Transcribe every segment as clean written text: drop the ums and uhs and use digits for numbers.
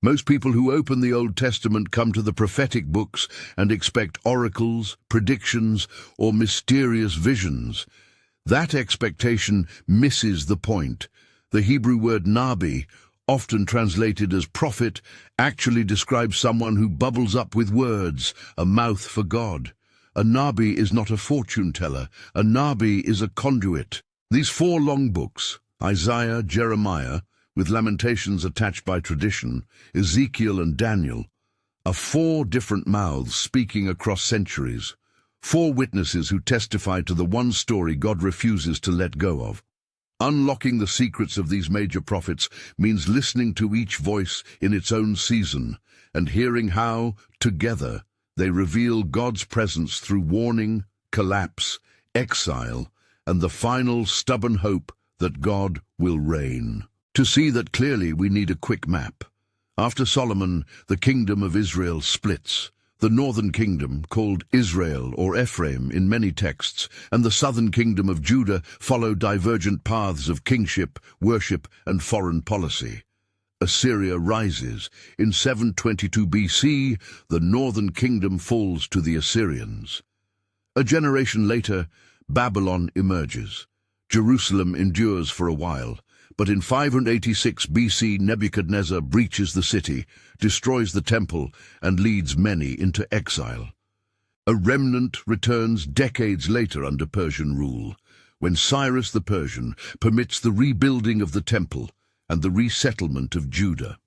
Most people who open the Old Testament come to the prophetic books and expect oracles, predictions, or mysterious visions. That expectation misses the point. The Hebrew word Nabi, often translated as prophet, actually describes someone who bubbles up with words, a mouth for God. A Nabi is not a fortune teller. A Nabi is a conduit. These four long books, Isaiah, Jeremiah, with Lamentations attached by tradition, Ezekiel and Daniel, are four different mouths speaking across centuries, four witnesses who testify to the one story God refuses to let go of. Unlocking the secrets of these major prophets means listening to each voice in its own season and hearing how, together, they reveal God's presence through warning, collapse, exile, and the final stubborn hope that God will reign. To see that clearly, we need a quick map. After Solomon, the kingdom of Israel splits. The northern kingdom, called Israel or Ephraim in many texts, and the southern kingdom of Judah follow divergent paths of kingship, worship, and foreign policy. Assyria rises. In 722 BC, the northern kingdom falls to the Assyrians. A generation later, Babylon emerges. Jerusalem endures for a while. But in 586 BC, Nebuchadnezzar breaches the city, destroys the temple, and leads many into exile. A remnant returns decades later under Persian rule, when Cyrus the Persian permits the rebuilding of the temple and the resettlement of Judah.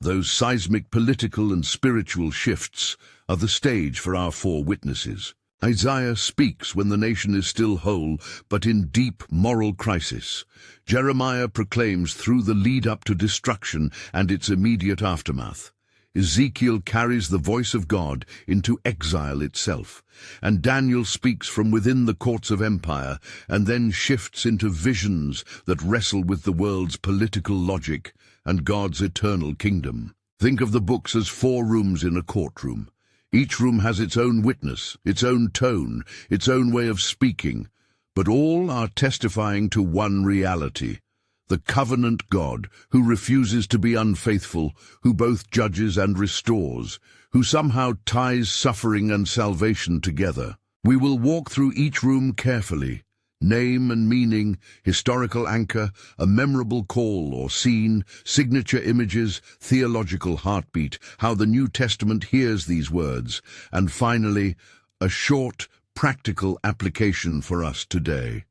Those seismic political and spiritual shifts are the stage for our four witnesses. Isaiah speaks when the nation is still whole, but in deep moral crisis. Jeremiah proclaims through the lead-up to destruction and its immediate aftermath. Ezekiel carries the voice of God into exile itself, and Daniel speaks from within the courts of empire and then shifts into visions that wrestle with the world's political logic and God's eternal kingdom. Think of the books as four rooms in a courtroom. Each room has its own witness, its own tone, its own way of speaking, but all are testifying to one reality: the covenant God who refuses to be unfaithful, who both judges and restores, who somehow ties suffering and salvation together. We will walk through each room carefully. Name and meaning, historical anchor, a memorable call or scene, signature images, theological heartbeat, how the New Testament hears these words, and finally, a short, practical application for us today.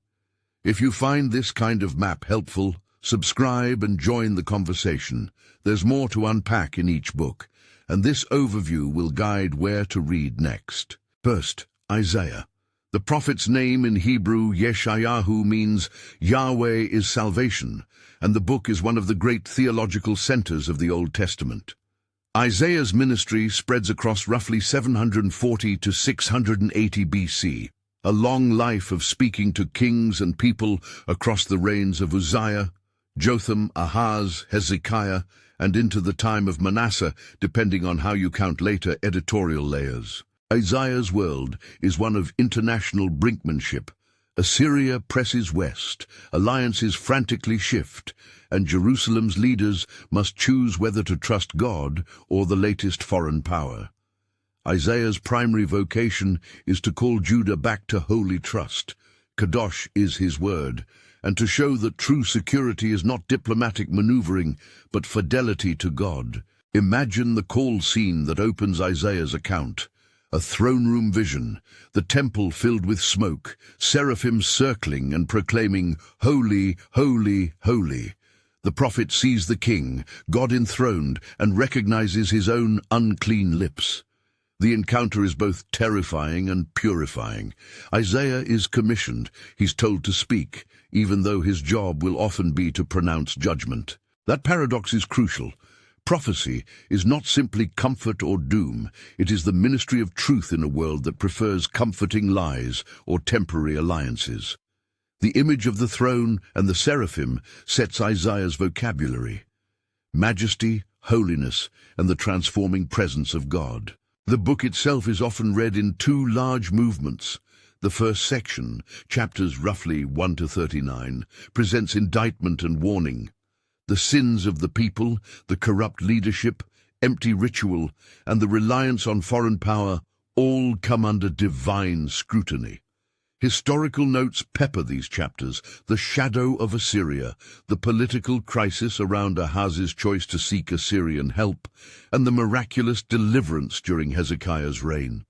If you find this kind of map helpful, subscribe and join the conversation. There's more to unpack in each book, and this overview will guide where to read next. First, Isaiah. The prophet's name in Hebrew, Yeshayahu, means Yahweh is salvation, and the book is one of the great theological centers of the Old Testament. Isaiah's ministry spreads across roughly 740 to 680 BC, a long life of speaking to kings and people across the reigns of Uzziah, Jotham, Ahaz, Hezekiah, and into the time of Manasseh, depending on how you count later editorial layers. Isaiah's world is one of international brinkmanship. Assyria presses west, alliances frantically shift, and Jerusalem's leaders must choose whether to trust God or the latest foreign power. Isaiah's primary vocation is to call Judah back to holy trust. Kadosh is his word, and to show that true security is not diplomatic maneuvering, but fidelity to God. Imagine the call scene that opens Isaiah's account. A throne room vision, the temple filled with smoke, seraphim circling and proclaiming, "Holy, holy, holy." The prophet sees the king, God enthroned, and recognizes his own unclean lips. The encounter is both terrifying and purifying. Isaiah is commissioned. He's told to speak, even though his job will often be to pronounce judgment. That paradox is crucial. Prophecy is not simply comfort or doom. It is the ministry of truth in a world that prefers comforting lies or temporary alliances. The image of the throne and the seraphim sets Isaiah's vocabulary: majesty, holiness, and the transforming presence of God. The book itself is often read in two large movements. The first section, chapters roughly 1 to 39, presents indictment and warning. The sins of the people, the corrupt leadership, empty ritual, and the reliance on foreign power all come under divine scrutiny. Historical notes pepper these chapters: the shadow of Assyria, the political crisis around Ahaz's choice to seek Assyrian help, and the miraculous deliverance during Hezekiah's reign.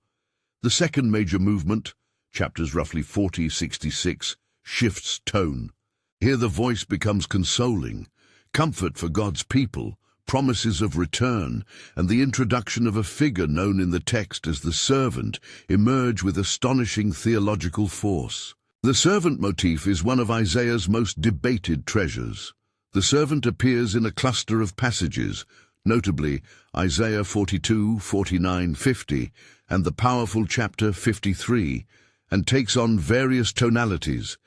The second major movement, chapters roughly 40-66, shifts tone. Here the voice becomes consoling, comfort for God's people, promises of return, and the introduction of a figure known in the text as the servant emerge with astonishing theological force. The servant motif is one of Isaiah's most debated treasures. The servant appears in a cluster of passages, notably Isaiah 42, 49, 50, and the powerful chapter 53, and takes on various tonalities: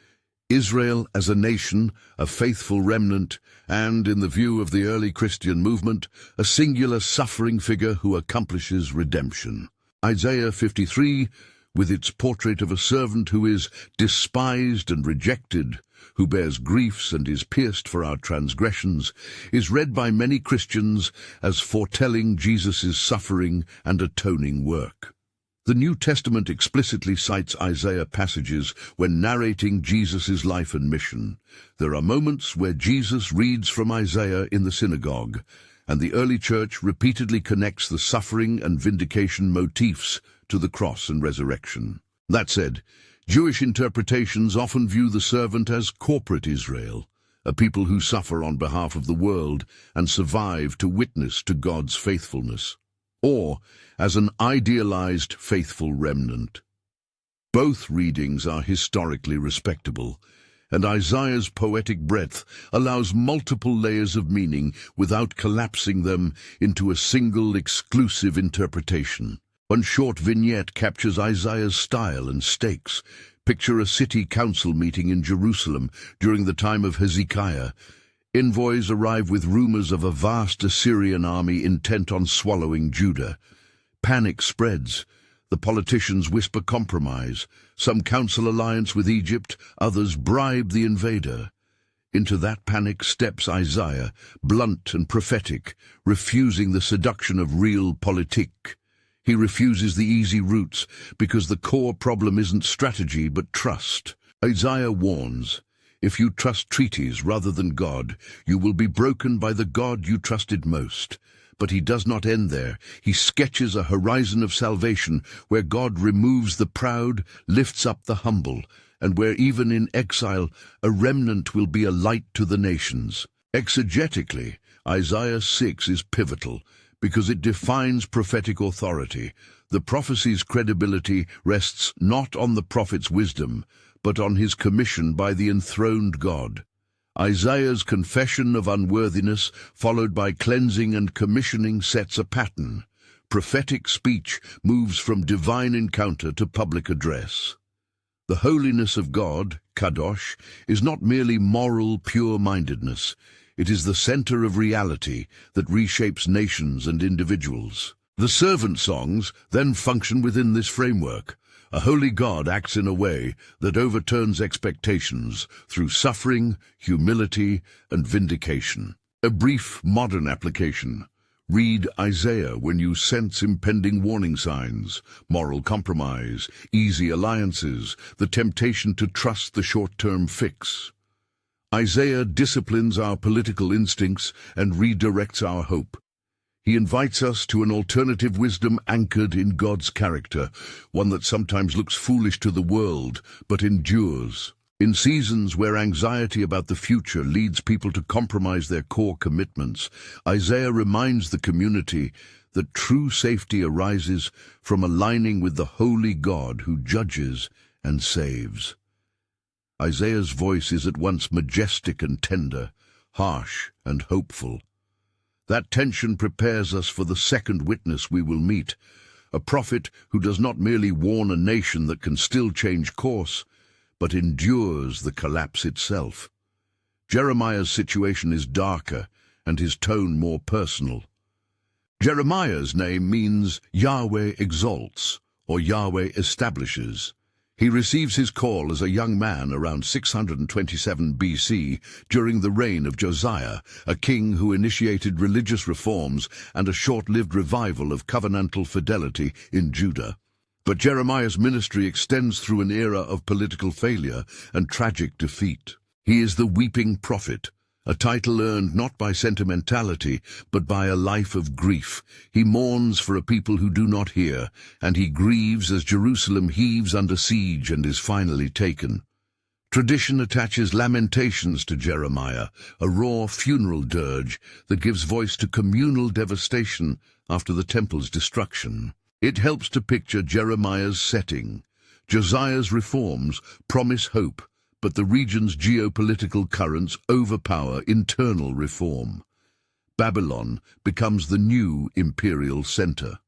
Israel as a nation, a faithful remnant, and, in the view of the early Christian movement, a singular suffering figure who accomplishes redemption. Isaiah 53, with its portrait of a servant who is despised and rejected, who bears griefs and is pierced for our transgressions, is read by many Christians as foretelling Jesus' suffering and atoning work. The New Testament explicitly cites Isaiah passages when narrating Jesus' life and mission. There are moments where Jesus reads from Isaiah in the synagogue, and the early church repeatedly connects the suffering and vindication motifs to the cross and resurrection. That said, Jewish interpretations often view the servant as corporate Israel, a people who suffer on behalf of the world and survive to witness to God's faithfulness, or as an idealized faithful remnant. Both readings are historically respectable, and Isaiah's poetic breadth allows multiple layers of meaning without collapsing them into a single exclusive interpretation. One short vignette captures Isaiah's style and stakes. Picture a city council meeting in Jerusalem during the time of Hezekiah. Envoys arrive with rumors of a vast Assyrian army intent on swallowing Judah. Panic spreads. The politicians whisper compromise. Some counsel alliance with Egypt, others bribe the invader. Into that panic steps Isaiah, blunt and prophetic, refusing the seduction of realpolitik. He refuses the easy routes because the core problem isn't strategy but trust. Isaiah warns, if you trust treaties rather than God, you will be broken by the God you trusted most. But he does not end there. He sketches a horizon of salvation where God removes the proud, lifts up the humble, and where even in exile a remnant will be a light to the nations. Exegetically, Isaiah 6 is pivotal because it defines prophetic authority. The prophecy's credibility rests not on the prophet's wisdom, but on his commission by the enthroned God. Isaiah's confession of unworthiness, followed by cleansing and commissioning, sets a pattern. Prophetic speech moves from divine encounter to public address. The holiness of God, kadosh, is not merely moral pure-mindedness. It is the center of reality that reshapes nations and individuals. The servant songs then function within this framework. A holy God acts in a way that overturns expectations through suffering, humility, and vindication. A brief modern application. Read Isaiah when you sense impending warning signs, moral compromise, easy alliances, the temptation to trust the short-term fix. Isaiah disciplines our political instincts and redirects our hope. He invites us to an alternative wisdom anchored in God's character, one that sometimes looks foolish to the world, but endures. In seasons where anxiety about the future leads people to compromise their core commitments, Isaiah reminds the community that true safety arises from aligning with the holy God who judges and saves. Isaiah's voice is at once majestic and tender, harsh and hopeful. That tension prepares us for the second witness we will meet, a prophet who does not merely warn a nation that can still change course, but endures the collapse itself. Jeremiah's situation is darker and his tone more personal. Jeremiah's name means Yahweh exalts or Yahweh establishes. He receives his call as a young man around 627 BC during the reign of Josiah, a king who initiated religious reforms and a short-lived revival of covenantal fidelity in Judah. But Jeremiah's ministry extends through an era of political failure and tragic defeat. He is the weeping prophet, a title earned not by sentimentality, but by a life of grief. He mourns for a people who do not hear, and he grieves as Jerusalem heaves under siege and is finally taken. Tradition attaches Lamentations to Jeremiah, a raw funeral dirge that gives voice to communal devastation after the temple's destruction. It helps to picture Jeremiah's setting. Josiah's reforms promise hope, but the region's geopolitical currents overpower internal reform. Babylon becomes the new imperial center.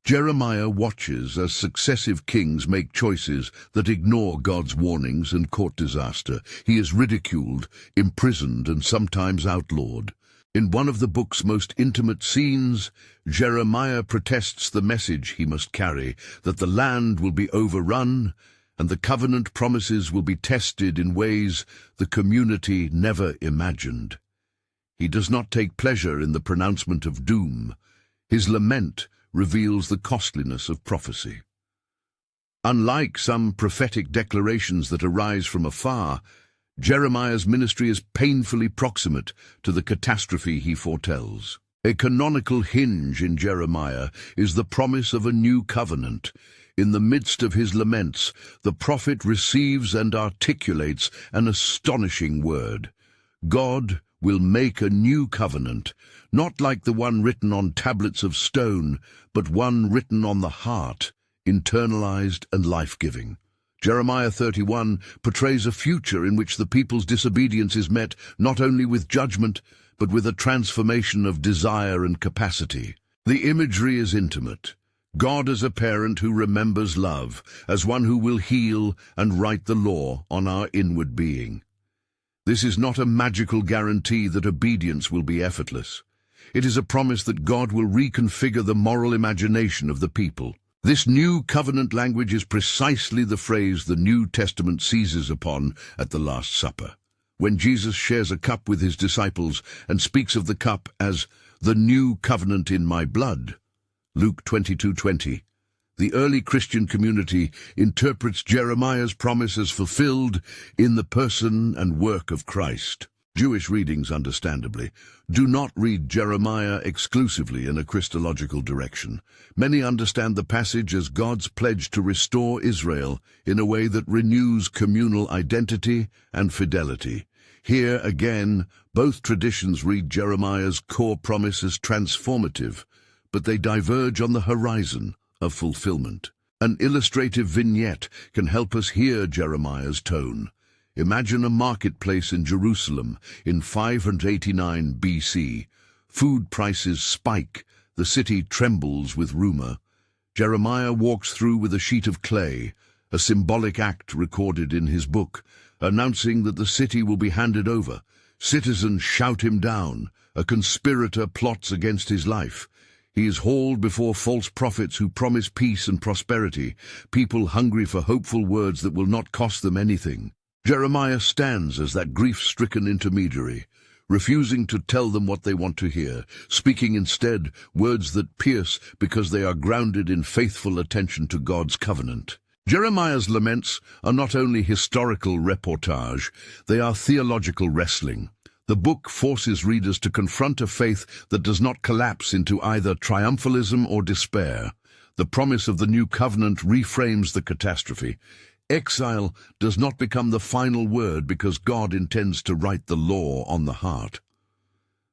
Jeremiah watches as successive kings make choices that ignore God's warnings and court disaster. He is ridiculed, imprisoned, and sometimes outlawed. In one of the book's most intimate scenes, Jeremiah protests the message he must carry, that the land will be overrun and the covenant promises will be tested in ways the community never imagined. He does not take pleasure in the pronouncement of doom. His lament reveals the costliness of prophecy. Unlike some prophetic declarations that arise from afar, Jeremiah's ministry is painfully proximate to the catastrophe he foretells. A canonical hinge in Jeremiah is the promise of a new covenant. In the midst of his laments, the prophet receives and articulates an astonishing word. God will make a new covenant, not like the one written on tablets of stone, but one written on the heart, internalized and life-giving. Jeremiah 31 portrays a future in which the people's disobedience is met not only with judgment, but with a transformation of desire and capacity. The imagery is intimate. God as a parent who remembers love, as one who will heal and write the law on our inward being. This is not a magical guarantee that obedience will be effortless. It is a promise that God will reconfigure the moral imagination of the people. This new covenant language is precisely the phrase the New Testament seizes upon at the Last Supper, when Jesus shares a cup with his disciples and speaks of the cup as the new covenant in my blood. Luke 22:20. The early Christian community interprets Jeremiah's promise as fulfilled in the person and work of Christ. Jewish readings, understandably, do not read Jeremiah exclusively in a Christological direction. Many understand the passage as God's pledge to restore Israel in a way that renews communal identity and fidelity. Here, again, both traditions read Jeremiah's core promise as transformative, but they diverge on the horizon of fulfillment. An illustrative vignette can help us hear Jeremiah's tone. Imagine a marketplace in Jerusalem in 589 BC. Food prices spike, the city trembles with rumor. Jeremiah walks through with a sheet of clay, a symbolic act recorded in his book, announcing that the city will be handed over. Citizens shout him down. A conspirator plots against his life. He is hauled before false prophets who promise peace and prosperity, people hungry for hopeful words that will not cost them anything. Jeremiah stands as that grief-stricken intermediary, refusing to tell them what they want to hear, speaking instead words that pierce because they are grounded in faithful attention to God's covenant. Jeremiah's laments are not only historical reportage, they are theological wrestling. The book forces readers to confront a faith that does not collapse into either triumphalism or despair. The promise of the new covenant reframes the catastrophe. Exile does not become the final word because God intends to write the law on the heart.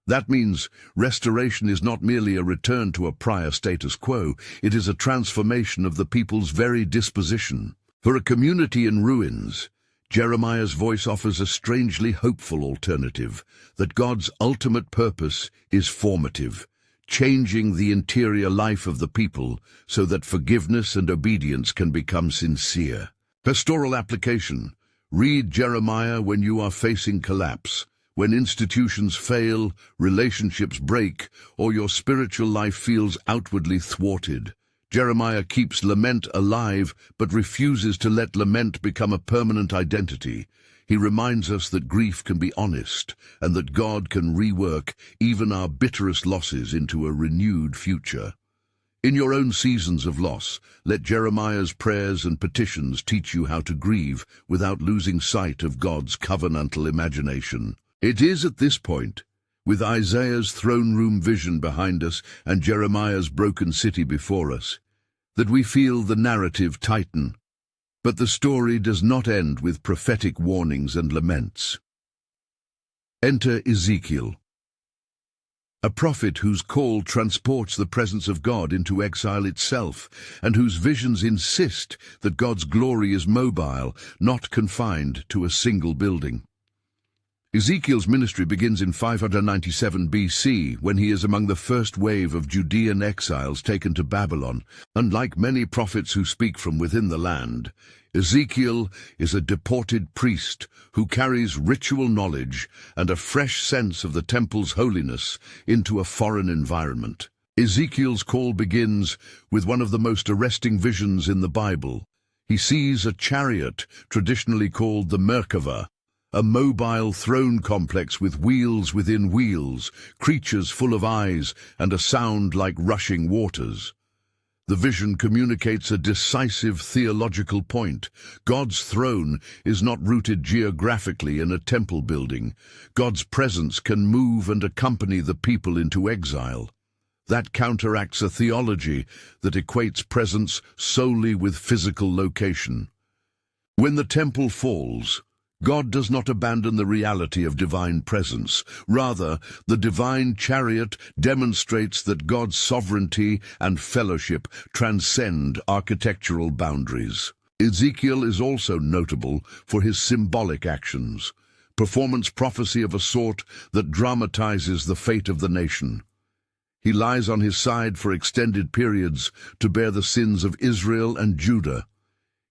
That means restoration is not merely a return to a prior status quo, it is a transformation of the people's very disposition. For a community in ruins, Jeremiah's voice offers a strangely hopeful alternative, that God's ultimate purpose is formative, changing the interior life of the people so that forgiveness and obedience can become sincere. Pastoral application. Read Jeremiah when you are facing collapse, when institutions fail, relationships break, or your spiritual life feels outwardly thwarted. Jeremiah keeps lament alive, but refuses to let lament become a permanent identity. He reminds us that grief can be honest, and that God can rework even our bitterest losses into a renewed future. In your own seasons of loss, let Jeremiah's prayers and petitions teach you how to grieve without losing sight of God's covenantal imagination. It is at this point, with Isaiah's throne room vision behind us and Jeremiah's broken city before us, that we feel the narrative tighten. But the story does not end with prophetic warnings and laments. Enter Ezekiel, a prophet whose call transports the presence of God into exile itself, and whose visions insist that God's glory is mobile, not confined to a single building. Ezekiel's ministry begins in 597 BC, when he is among the first wave of Judean exiles taken to Babylon. Unlike many prophets who speak from within the land, Ezekiel is a deported priest who carries ritual knowledge and a fresh sense of the temple's holiness into a foreign environment. Ezekiel's call begins with one of the most arresting visions in the Bible. He sees a chariot, traditionally called the Merkava, a mobile throne complex with wheels within wheels, creatures full of eyes, and a sound like rushing waters. The vision communicates a decisive theological point. God's throne is not rooted geographically in a temple building. God's presence can move and accompany the people into exile. That counteracts a theology that equates presence solely with physical location. When the temple falls, God does not abandon the reality of divine presence. Rather, the divine chariot demonstrates that God's sovereignty and fellowship transcend architectural boundaries. Ezekiel is also notable for his symbolic actions, performance prophecy of a sort that dramatizes the fate of the nation. He lies on his side for extended periods to bear the sins of Israel and Judah.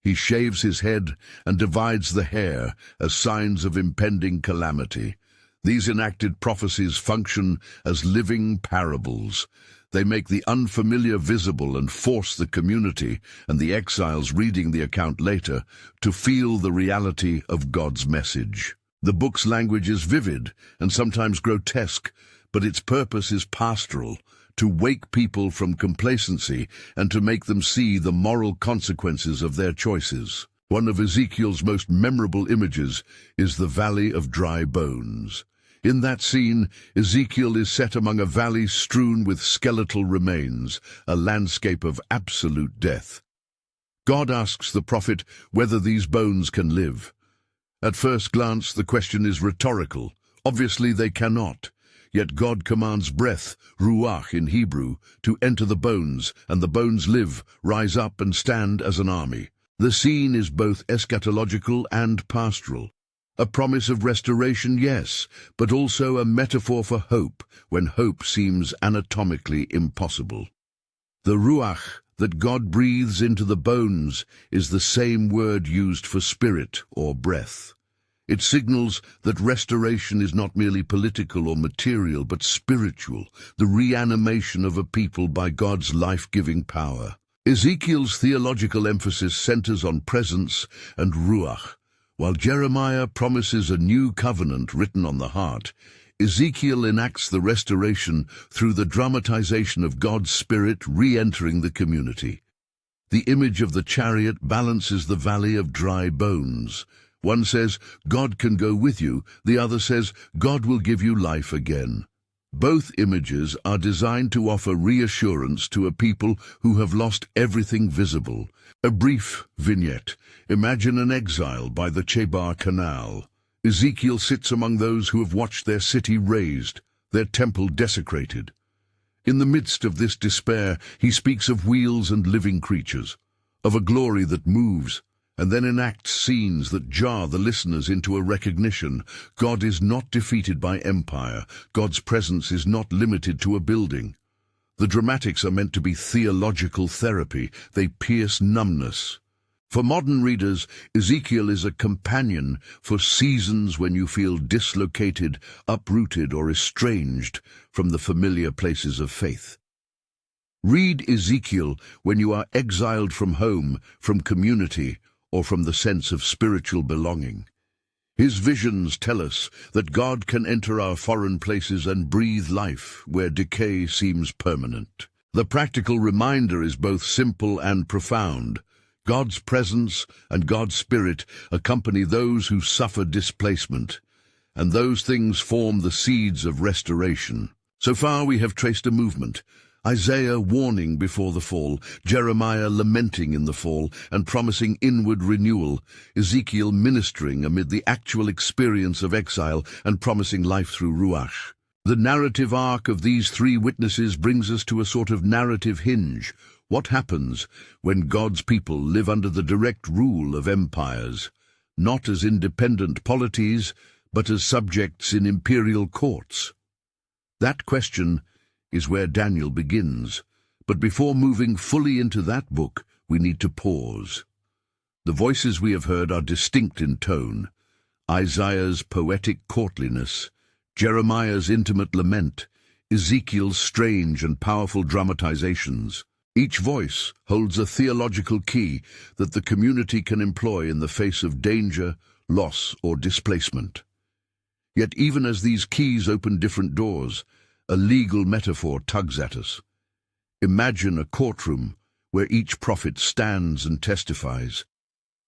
He shaves his head and divides the hair as signs of impending calamity. These enacted prophecies function as living parables. They make the unfamiliar visible and force the community, and the exiles reading the account later, to feel the reality of God's message. The book's language is vivid and sometimes grotesque, but its purpose is pastoral, to wake people from complacency and to make them see the moral consequences of their choices. One of Ezekiel's most memorable images is the Valley of Dry Bones. In that scene, Ezekiel is set among a valley strewn with skeletal remains, a landscape of absolute death. God asks the prophet whether these bones can live. At first glance, the question is rhetorical. Obviously, they cannot. Yet God commands breath, ruach in Hebrew, to enter the bones, and the bones live, rise up and stand as an army. The scene is both eschatological and pastoral. A promise of restoration, yes, but also a metaphor for hope, when hope seems anatomically impossible. The ruach that God breathes into the bones is the same word used for spirit or breath. It signals that restoration is not merely political or material, but spiritual, the reanimation of a people by God's life-giving power. Ezekiel's theological emphasis centers on presence and ruach. While Jeremiah promises a new covenant written on the heart, Ezekiel enacts the restoration through the dramatization of God's Spirit re-entering the community. The image of the chariot balances the valley of dry bones. One says, God can go with you. The other says, God will give you life again. Both images are designed to offer reassurance to a people who have lost everything visible. A brief vignette. Imagine an exile by the Chebar Canal. Ezekiel sits among those who have watched their city razed, their temple desecrated. In the midst of this despair, he speaks of wheels and living creatures, of a glory that moves, and then enacts scenes that jar the listeners into a recognition. God is not defeated by empire. God's presence is not limited to a building. The dramatics are meant to be theological therapy. They pierce numbness. For modern readers, Ezekiel is a companion for seasons when you feel dislocated, uprooted, or estranged from the familiar places of faith. Read Ezekiel when you are exiled from home, from community, or from the sense of spiritual belonging. His visions tell us that God can enter our foreign places and breathe life where decay seems permanent. The practical reminder is both simple and profound. God's presence and God's Spirit accompany those who suffer displacement, and those things form the seeds of restoration. So far we have traced a movement. Isaiah warning before the fall, Jeremiah lamenting in the fall and promising inward renewal, Ezekiel ministering amid the actual experience of exile and promising life through Ruach. The narrative arc of these three witnesses brings us to a sort of narrative hinge. What happens when God's people live under the direct rule of empires, not as independent polities, but as subjects in imperial courts? That question is where Daniel begins. But before moving fully into that book, we need to pause. The voices we have heard are distinct in tone. Isaiah's poetic courtliness, Jeremiah's intimate lament, Ezekiel's strange and powerful dramatizations. Each voice holds a theological key that the community can employ in the face of danger, loss, or displacement. Yet even as these keys open different doors, a legal metaphor tugs at us. Imagine a courtroom where each prophet stands and testifies.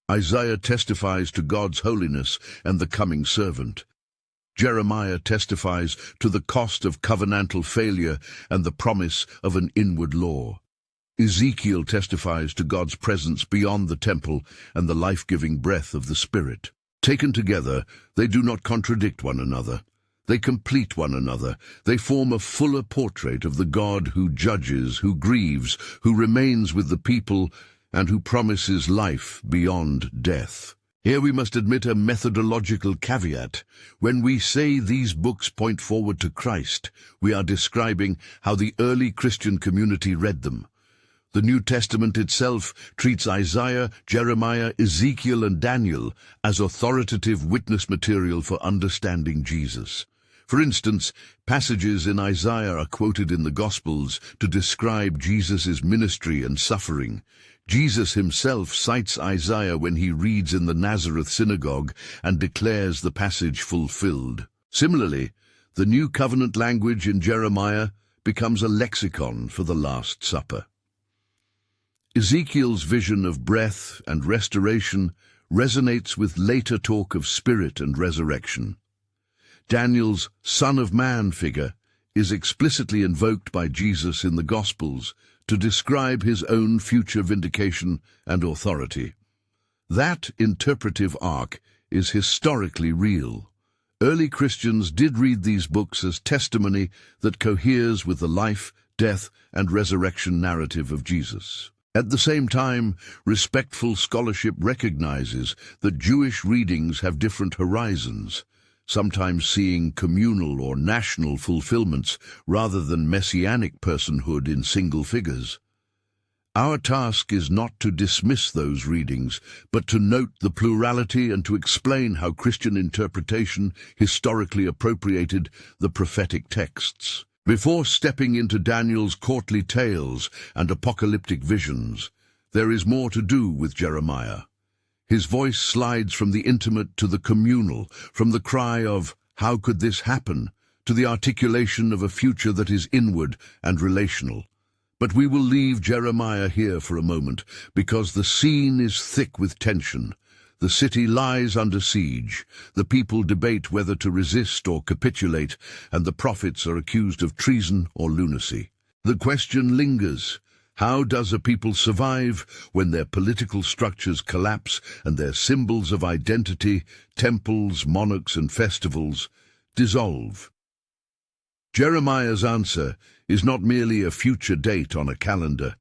Isaiah testifies to God's holiness and the coming servant. Jeremiah testifies to the cost of covenantal failure and the promise of an inward law. Ezekiel testifies to God's presence beyond the temple and the life-giving breath of the Spirit. Taken together, they do not contradict one another. They complete one another. They form a fuller portrait of the God who judges, who grieves, who remains with the people, and who promises life beyond death. Here we must admit a methodological caveat. When we say these books point forward to Christ, we are describing how the early Christian community read them. The New Testament itself treats Isaiah, Jeremiah, Ezekiel, and Daniel as authoritative witness material for understanding Jesus. For instance, passages in Isaiah are quoted in the Gospels to describe Jesus' ministry and suffering. Jesus himself cites Isaiah when he reads in the Nazareth synagogue and declares the passage fulfilled. Similarly, the New Covenant language in Jeremiah becomes a lexicon for the Last Supper. Ezekiel's vision of breath and restoration resonates with later talk of spirit and resurrection. Daniel's Son of Man figure is explicitly invoked by Jesus in the Gospels to describe his own future vindication and authority. That interpretive arc is historically real. Early Christians did read these books as testimony that coheres with the life, death, and resurrection narrative of Jesus. At the same time, respectful scholarship recognizes that Jewish readings have different horizons, sometimes seeing communal or national fulfillments rather than messianic personhood in single figures. Our task is not to dismiss those readings, but to note the plurality and to explain how Christian interpretation historically appropriated the prophetic texts. Before stepping into Daniel's courtly tales and apocalyptic visions, there is more to do with Jeremiah. His voice slides from the intimate to the communal, from the cry of, "How could this happen?" to the articulation of a future that is inward and relational. But we will leave Jeremiah here for a moment, because the scene is thick with tension. The city lies under siege, the people debate whether to resist or capitulate, and the prophets are accused of treason or lunacy. The question lingers: how does a people survive when their political structures collapse and their symbols of identity, temples, monarchs, and festivals, dissolve? Jeremiah's answer is not merely a future date on a calendar.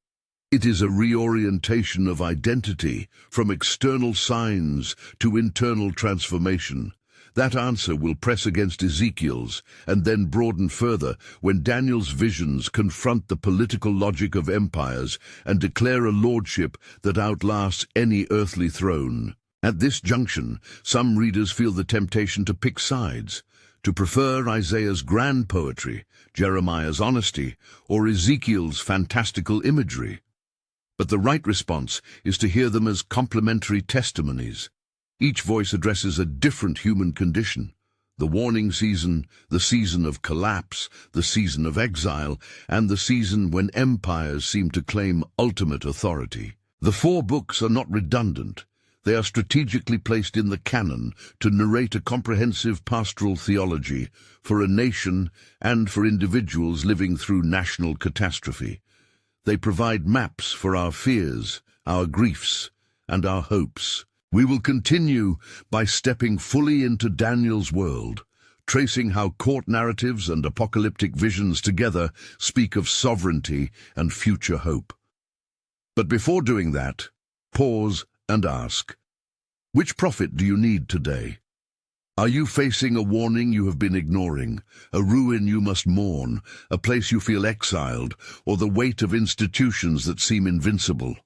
It is a reorientation of identity from external signs to internal transformation. That answer will press against Ezekiel's and then broaden further when Daniel's visions confront the political logic of empires and declare a lordship that outlasts any earthly throne. At this junction, some readers feel the temptation to pick sides, to prefer Isaiah's grand poetry, Jeremiah's honesty, or Ezekiel's fantastical imagery. But the right response is to hear them as complementary testimonies. Each voice addresses a different human condition: the warning season, the season of collapse, the season of exile, and the season when empires seem to claim ultimate authority. The 4 books are not redundant. They are strategically placed in the canon to narrate a comprehensive pastoral theology for a nation and for individuals living through national catastrophe. They provide maps for our fears, our griefs, and our hopes. We will continue by stepping fully into Daniel's world, tracing how court narratives and apocalyptic visions together speak of sovereignty and future hope. But before doing that, pause and ask, which prophet do you need today? Are you facing a warning you have been ignoring, a ruin you must mourn, a place you feel exiled, or the weight of institutions that seem invincible?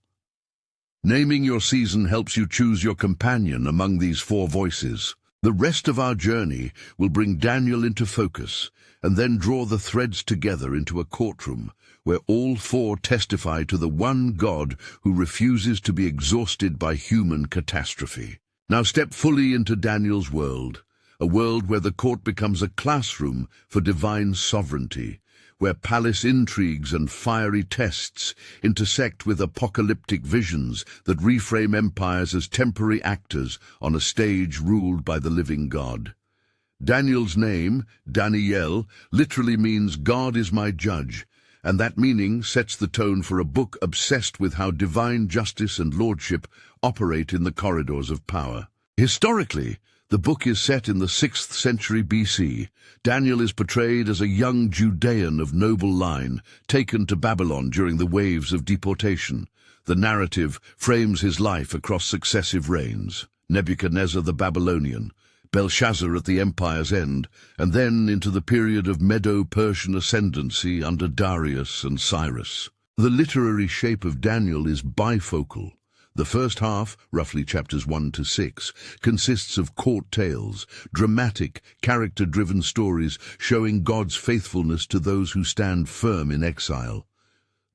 Naming your season helps you choose your companion among these 4 voices. The rest of our journey will bring Daniel into focus and then draw the threads together into a courtroom where all 4 testify to the one God who refuses to be exhausted by human catastrophe. Now step fully into Daniel's world, a world where the court becomes a classroom for divine sovereignty, where palace intrigues and fiery tests intersect with apocalyptic visions that reframe empires as temporary actors on a stage ruled by the living God. Daniel's name, Daniel, literally means God is my judge, and that meaning sets the tone for a book obsessed with how divine justice and lordship operate in the corridors of power. Historically, the book is set in the 6th century BC. Daniel is portrayed as a young Judean of noble line, taken to Babylon during the waves of deportation. The narrative frames his life across successive reigns: Nebuchadnezzar the Babylonian, Belshazzar at the empire's end, and then into the period of Medo-Persian ascendancy under Darius and Cyrus. The literary shape of Daniel is bifocal. The first half, roughly chapters 1 to 6, consists of court tales, dramatic, character-driven stories showing God's faithfulness to those who stand firm in exile.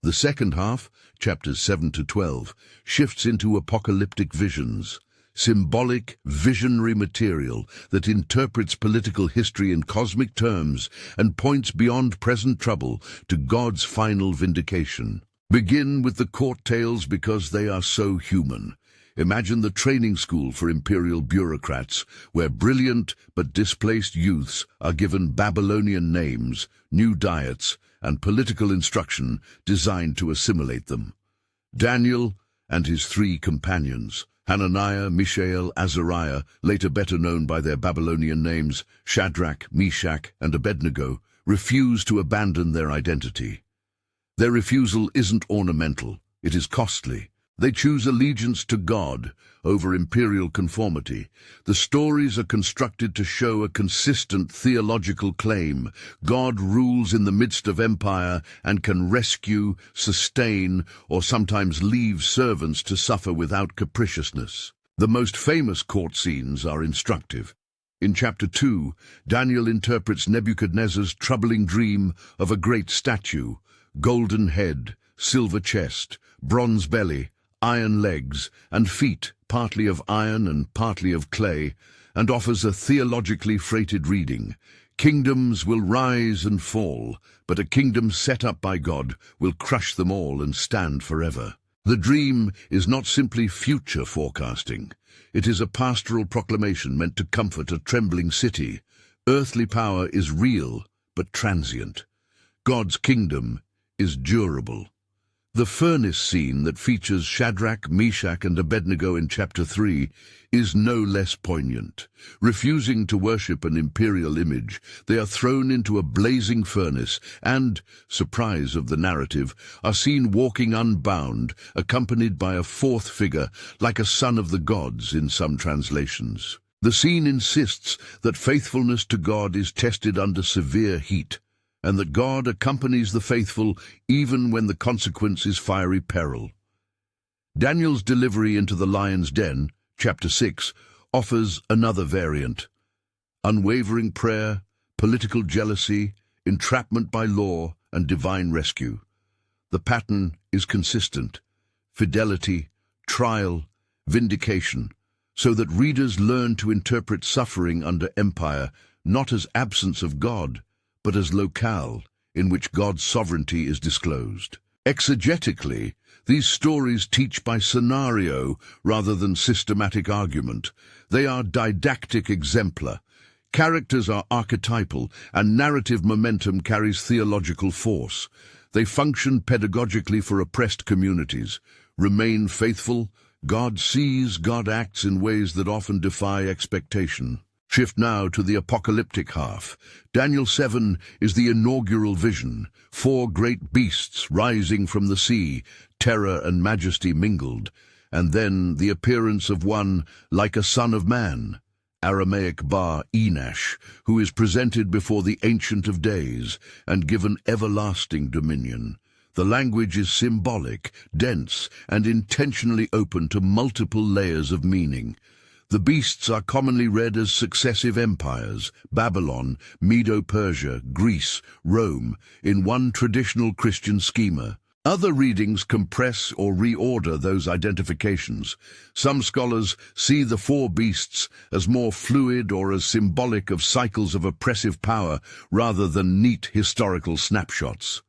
The second half, chapters 7 to 12, shifts into apocalyptic visions, symbolic, visionary material that interprets political history in cosmic terms and points beyond present trouble to God's final vindication. Begin with the court tales because they are so human. Imagine the training school for imperial bureaucrats, where brilliant but displaced youths are given Babylonian names, new diets, and political instruction designed to assimilate them. Daniel and his 3 companions, Hananiah, Mishael, Azariah, later better known by their Babylonian names, Shadrach, Meshach, and Abednego, refuse to abandon their identity. Their refusal isn't ornamental, it is costly. They choose allegiance to God over imperial conformity. The stories are constructed to show a consistent theological claim: God rules in the midst of empire and can rescue, sustain, or sometimes leave servants to suffer without capriciousness. The most famous court scenes are instructive. In chapter 2, Daniel interprets Nebuchadnezzar's troubling dream of a great statue: golden head, silver chest, bronze belly, iron legs, and feet partly of iron and partly of clay, and offers a theologically freighted reading. Kingdoms will rise and fall, but a kingdom set up by God will crush them all and stand forever. The dream is not simply future forecasting. It is a pastoral proclamation meant to comfort a trembling city. Earthly power is real, but transient. God's kingdom is durable. The furnace scene that features Shadrach, Meshach, and Abednego in chapter 3 is no less poignant. Refusing to worship an imperial image, they are thrown into a blazing furnace and, surprise of the narrative, are seen walking unbound, accompanied by a 4th figure, like a son of the gods in some translations. The scene insists that faithfulness to God is tested under severe heat, and that God accompanies the faithful even when the consequence is fiery peril. Daniel's delivery into the lion's den, chapter 6, offers another variant: unwavering prayer, political jealousy, entrapment by law, and divine rescue. The pattern is consistent: fidelity, trial, vindication, so that readers learn to interpret suffering under empire not as absence of God, but as locale in which God's sovereignty is disclosed. Exegetically, these stories teach by scenario rather than systematic argument. They are didactic exemplar. Characters are archetypal, and narrative momentum carries theological force. They function pedagogically for oppressed communities. Remain faithful. God sees, God acts in ways that often defy expectation. Shift now to the apocalyptic half. Daniel 7 is the inaugural vision. 4 great beasts rising from the sea, terror and majesty mingled, and then the appearance of one like a son of man, Aramaic Bar Enash, who is presented before the Ancient of Days and given everlasting dominion. The language is symbolic, dense, and intentionally open to multiple layers of meaning. The beasts are commonly read as successive empires: Babylon, Medo-Persia, Greece, Rome, in one traditional Christian schema. Other readings compress or reorder those identifications. Some scholars see the 4 beasts as more fluid or as symbolic of cycles of oppressive power rather than neat historical snapshots.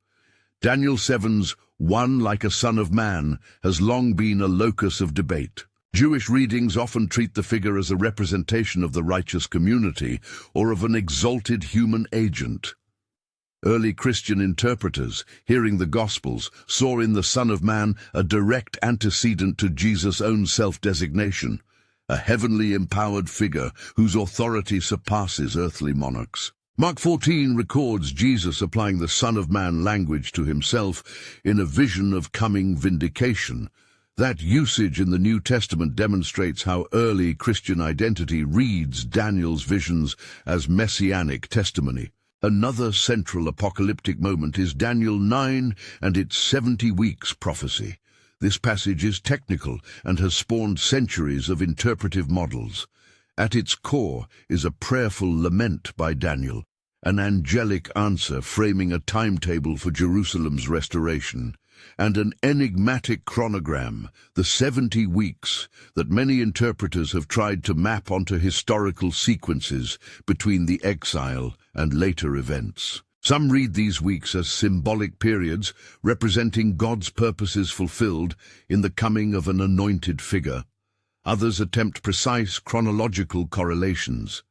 Daniel 7's one like a son of man has long been a locus of debate. Jewish readings often treat the figure as a representation of the righteous community or of an exalted human agent. Early Christian interpreters, hearing the Gospels, saw in the Son of Man a direct antecedent to Jesus' own self-designation, a heavenly empowered figure whose authority surpasses earthly monarchs. Mark 14 records Jesus applying the Son of Man language to himself in a vision of coming vindication. That usage in the New Testament demonstrates how early Christian identity reads Daniel's visions as messianic testimony. Another central apocalyptic moment is Daniel 9 and its 70 weeks prophecy. This passage is technical and has spawned centuries of interpretive models. At its core is a prayerful lament by Daniel, an angelic answer framing a timetable for Jerusalem's restoration, and an enigmatic chronogram, the 70 weeks, that many interpreters have tried to map onto historical sequences between the exile and later events. Some read these weeks as symbolic periods representing God's purposes fulfilled in the coming of an anointed figure. Others attempt precise chronological correlations.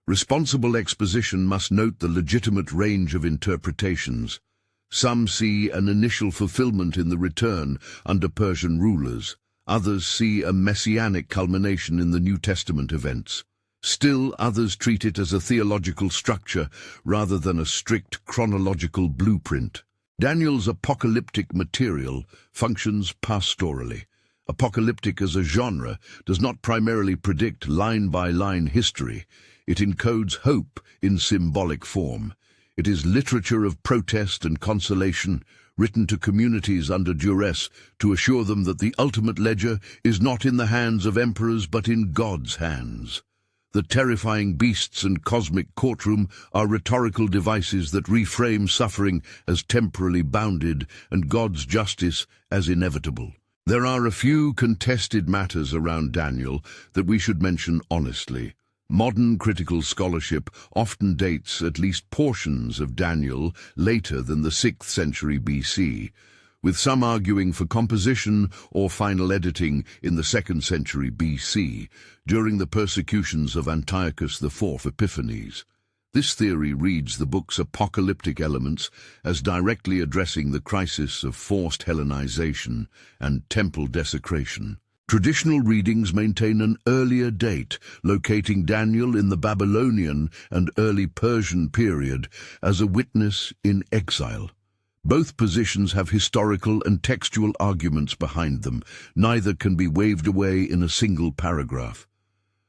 Responsible exposition must note the legitimate range of interpretations. Some see an initial fulfillment in the return under Persian rulers. Others see a messianic culmination in the New Testament events. Still, others treat it as a theological structure rather than a strict chronological blueprint. Daniel's apocalyptic material functions pastorally. Apocalyptic as a genre does not primarily predict line-by-line history. It encodes hope in symbolic form. It is literature of protest and consolation, written to communities under duress to assure them that the ultimate ledger is not in the hands of emperors but in God's hands. The terrifying beasts and cosmic courtroom are rhetorical devices that reframe suffering as temporally bounded and God's justice as inevitable. There are a few contested matters around Daniel that we should mention honestly. Modern critical scholarship often dates at least portions of Daniel later than the 6th century BC, with some arguing for composition or final editing in the 2nd century BC, during the persecutions of Antiochus IV Epiphanes. This theory reads the book's apocalyptic elements as directly addressing the crisis of forced Hellenization and temple desecration. Traditional readings maintain an earlier date, locating Daniel in the Babylonian and early Persian period as a witness in exile. Both positions have historical and textual arguments behind them. Neither can be waved away in a single paragraph.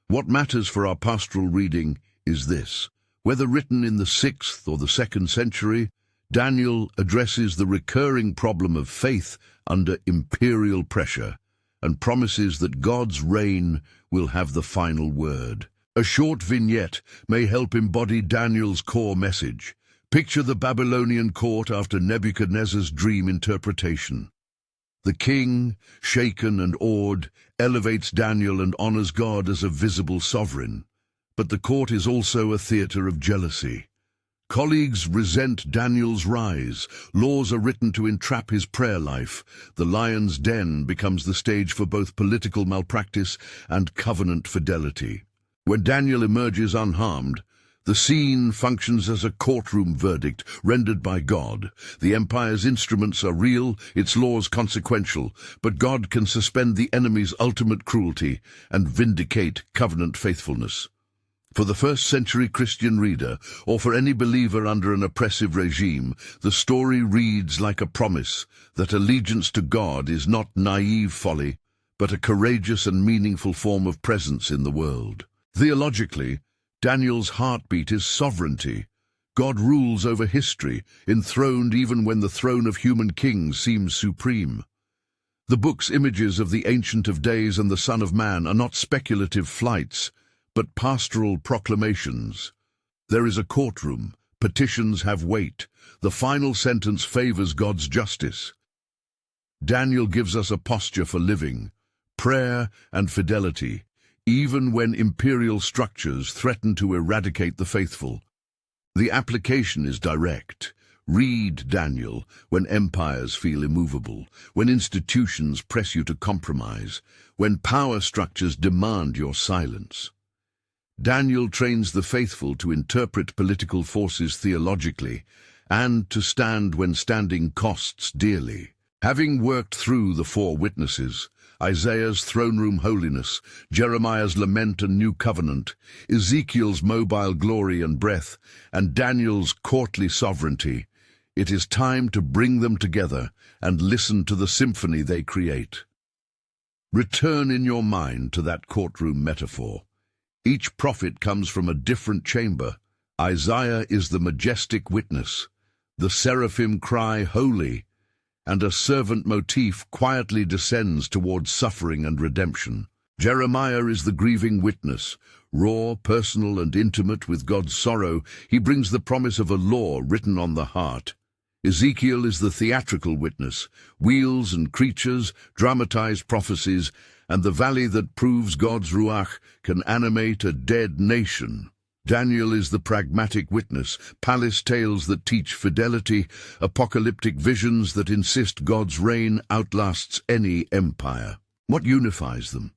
What matters for our pastoral reading is this: whether written in the 6th or the 2nd century, Daniel addresses the recurring problem of faith under imperial pressure and promises that God's reign will have the final word. A short vignette may help embody Daniel's core message. Picture the Babylonian court after Nebuchadnezzar's dream interpretation. The king, shaken and awed, elevates Daniel and honors God as a visible sovereign. But the court is also a theater of jealousy. Colleagues resent Daniel's rise. Laws are written to entrap his prayer life. The lion's den becomes the stage for both political malpractice and covenant fidelity. When Daniel emerges unharmed, the scene functions as a courtroom verdict rendered by God. The empire's instruments are real, its laws consequential, but God can suspend the enemy's ultimate cruelty and vindicate covenant faithfulness. For the first-century Christian reader, or for any believer under an oppressive regime, the story reads like a promise that allegiance to God is not naive folly, but a courageous and meaningful form of presence in the world. Theologically, Daniel's heartbeat is sovereignty. God rules over history, enthroned even when the throne of human kings seems supreme. The book's images of the Ancient of Days and the Son of Man are not speculative flights, but pastoral proclamations. There is a courtroom, petitions have weight, the final sentence favors God's justice. Daniel gives us a posture for living, prayer and fidelity, even when imperial structures threaten to eradicate the faithful. The application is direct. Read Daniel when empires feel immovable, when institutions press you to compromise, when power structures demand your silence. Daniel trains the faithful to interpret political forces theologically and to stand when standing costs dearly. Having worked through the four witnesses, Isaiah's throne room holiness, Jeremiah's lament and new covenant, Ezekiel's mobile glory and breath, and Daniel's courtly sovereignty, it is time to bring them together and listen to the symphony they create. Return in your mind to that courtroom metaphor. Each prophet comes from a different chamber. Isaiah is the majestic witness. The seraphim cry, "Holy," and a servant motif quietly descends towards suffering and redemption. Jeremiah is the grieving witness. Raw, personal, and intimate with God's sorrow, he brings the promise of a law written on the heart. Ezekiel is the theatrical witness. Wheels and creatures, dramatized prophecies, and the valley that proves God's ruach can animate a dead nation. Daniel is the pragmatic witness, palace tales that teach fidelity, apocalyptic visions that insist God's reign outlasts any empire. What unifies them?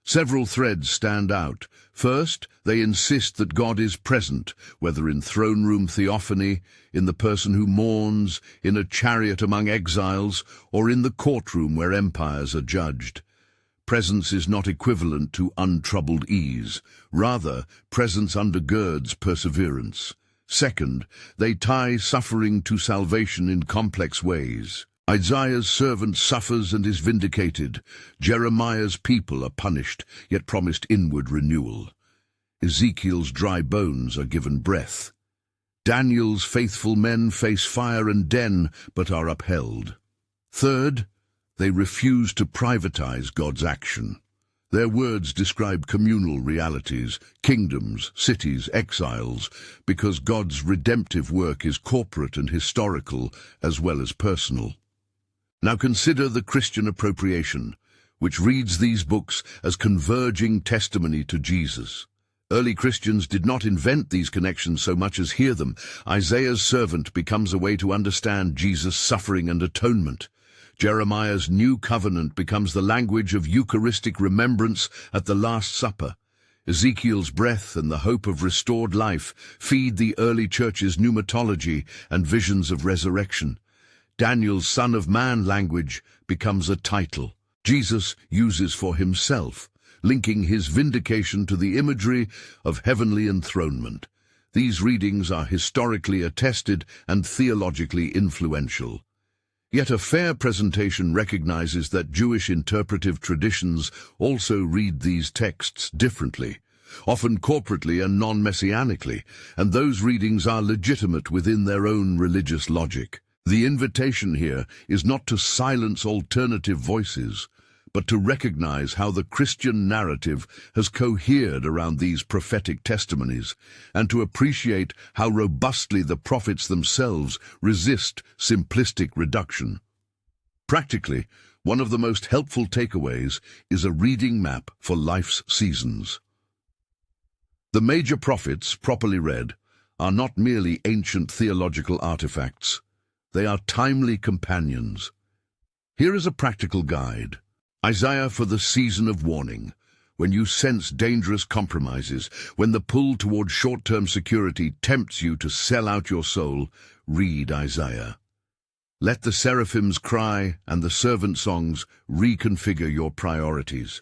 Several threads stand out. First, they insist that God is present, whether in throne room theophany, in the person who mourns, in a chariot among exiles, or in the courtroom where empires are judged. Presence is not equivalent to untroubled ease. Rather, presence undergirds perseverance. Second, they tie suffering to salvation in complex ways. Isaiah's servant suffers and is vindicated. Jeremiah's people are punished, yet promised inward renewal. Ezekiel's dry bones are given breath. Daniel's faithful men face fire and den, but are upheld. Third, they refuse to privatize God's action. Their words describe communal realities, kingdoms, cities, exiles, because God's redemptive work is corporate and historical as well as personal. Now consider the Christian appropriation, which reads these books as converging testimony to Jesus. Early Christians did not invent these connections so much as hear them. Isaiah's servant becomes a way to understand Jesus' suffering and atonement. Jeremiah's new covenant becomes the language of Eucharistic remembrance at the Last Supper. Ezekiel's breath and the hope of restored life feed the early church's pneumatology and visions of resurrection. Daniel's Son of Man language becomes a title Jesus uses for himself, linking his vindication to the imagery of heavenly enthronement. These readings are historically attested and theologically influential. Yet a fair presentation recognizes that Jewish interpretive traditions also read these texts differently, often corporately and non-messianically, and those readings are legitimate within their own religious logic. The invitation here is not to silence alternative voices, but to recognize how the Christian narrative has cohered around these prophetic testimonies, and to appreciate how robustly the prophets themselves resist simplistic reduction. Practically, one of the most helpful takeaways is a reading map for life's seasons. The major prophets, properly read, are not merely ancient theological artifacts. They are timely companions. Here is a practical guide. Isaiah for the season of warning. When you sense dangerous compromises, when the pull toward short-term security tempts you to sell out your soul, read Isaiah. Let the seraphims cry and the servant songs reconfigure your priorities.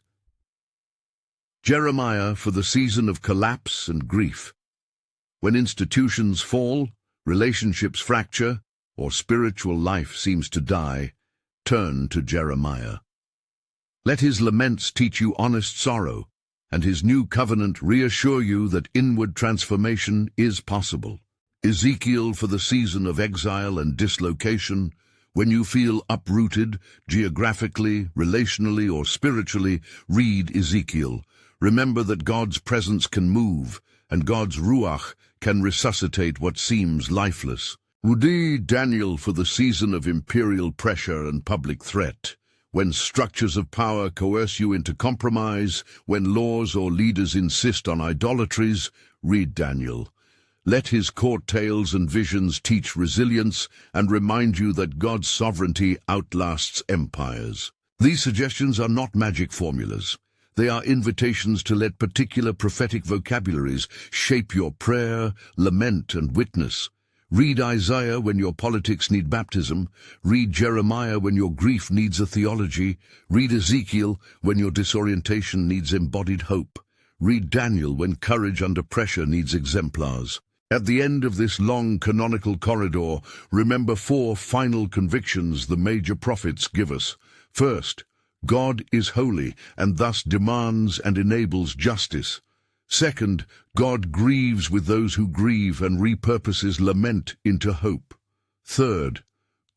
Jeremiah for the season of collapse and grief. When institutions fall, relationships fracture, or spiritual life seems to die, turn to Jeremiah. Let his laments teach you honest sorrow, and his new covenant reassure you that inward transformation is possible. Ezekiel for the season of exile and dislocation. When you feel uprooted, geographically, relationally, or spiritually, read Ezekiel. Remember that God's presence can move, and God's ruach can resuscitate what seems lifeless. Read Daniel for the season of imperial pressure and public threat. When structures of power coerce you into compromise, when laws or leaders insist on idolatries, read Daniel. Let his court tales and visions teach resilience and remind you that God's sovereignty outlasts empires. These suggestions are not magic formulas. They are invitations to let particular prophetic vocabularies shape your prayer, lament, and witness. Read Isaiah when your politics need baptism. Read Jeremiah when your grief needs a theology. Read Ezekiel when your disorientation needs embodied hope. Read Daniel when courage under pressure needs exemplars. At the end of this long canonical corridor, remember 4 final convictions the major prophets give us. First, God is holy and thus demands and enables justice. Second, God grieves with those who grieve and repurposes lament into hope. Third,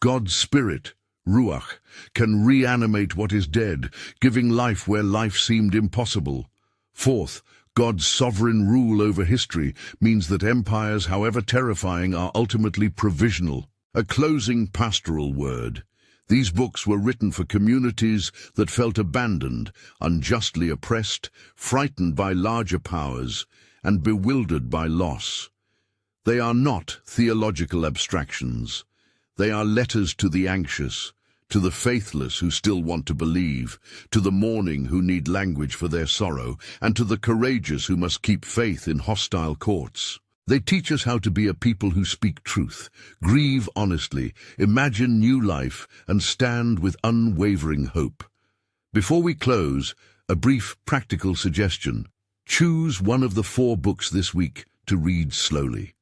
God's Spirit, Ruach, can reanimate what is dead, giving life where life seemed impossible. Fourth, God's sovereign rule over history means that empires, however terrifying, are ultimately provisional. A closing pastoral word. These books were written for communities that felt abandoned, unjustly oppressed, frightened by larger powers, and bewildered by loss. They are not theological abstractions. They are letters to the anxious, to the faithless who still want to believe, to the mourning who need language for their sorrow, and to the courageous who must keep faith in hostile courts. They teach us how to be a people who speak truth, grieve honestly, imagine new life, and stand with unwavering hope. Before we close, a brief practical suggestion. Choose one of the 4 books this week to read slowly.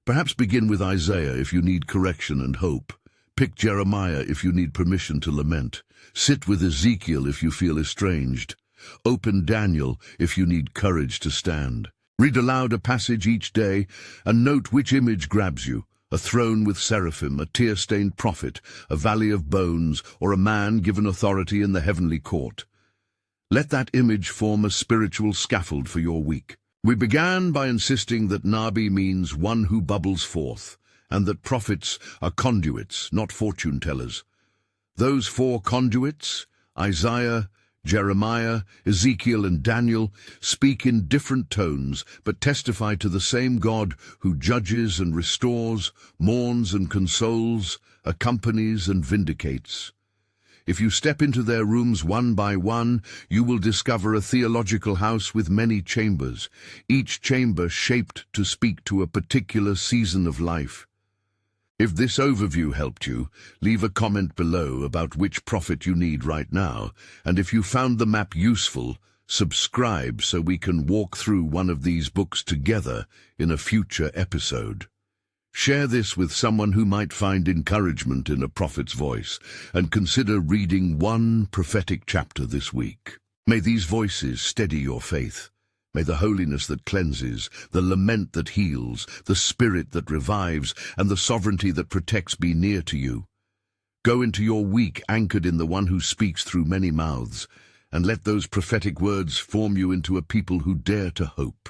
Perhaps begin with Isaiah if you need correction and hope. Pick Jeremiah if you need permission to lament. Sit with Ezekiel if you feel estranged. Open Daniel if you need courage to stand. Read aloud a passage each day and note which image grabs you. A throne with seraphim, a tear-stained prophet, a valley of bones, or a man given authority in the heavenly court. Let that image form a spiritual scaffold for your week. We began by insisting that Nabi means one who bubbles forth, and that prophets are conduits, not fortune-tellers. Those 4 conduits, Isaiah, Jeremiah, Ezekiel, and Daniel, speak in different tones, but testify to the same God who judges and restores, mourns and consoles, accompanies and vindicates. If you step into their rooms one by one, you will discover a theological house with many chambers, each chamber shaped to speak to a particular season of life. If this overview helped you, leave a comment below about which prophet you need right now, and if you found the map useful, subscribe so we can walk through one of these books together in a future episode. Share this with someone who might find encouragement in a prophet's voice, and consider reading one prophetic chapter this week. May these voices steady your faith. May the holiness that cleanses, the lament that heals, the spirit that revives, and the sovereignty that protects be near to you. Go into your week anchored in the one who speaks through many mouths, and let those prophetic words form you into a people who dare to hope.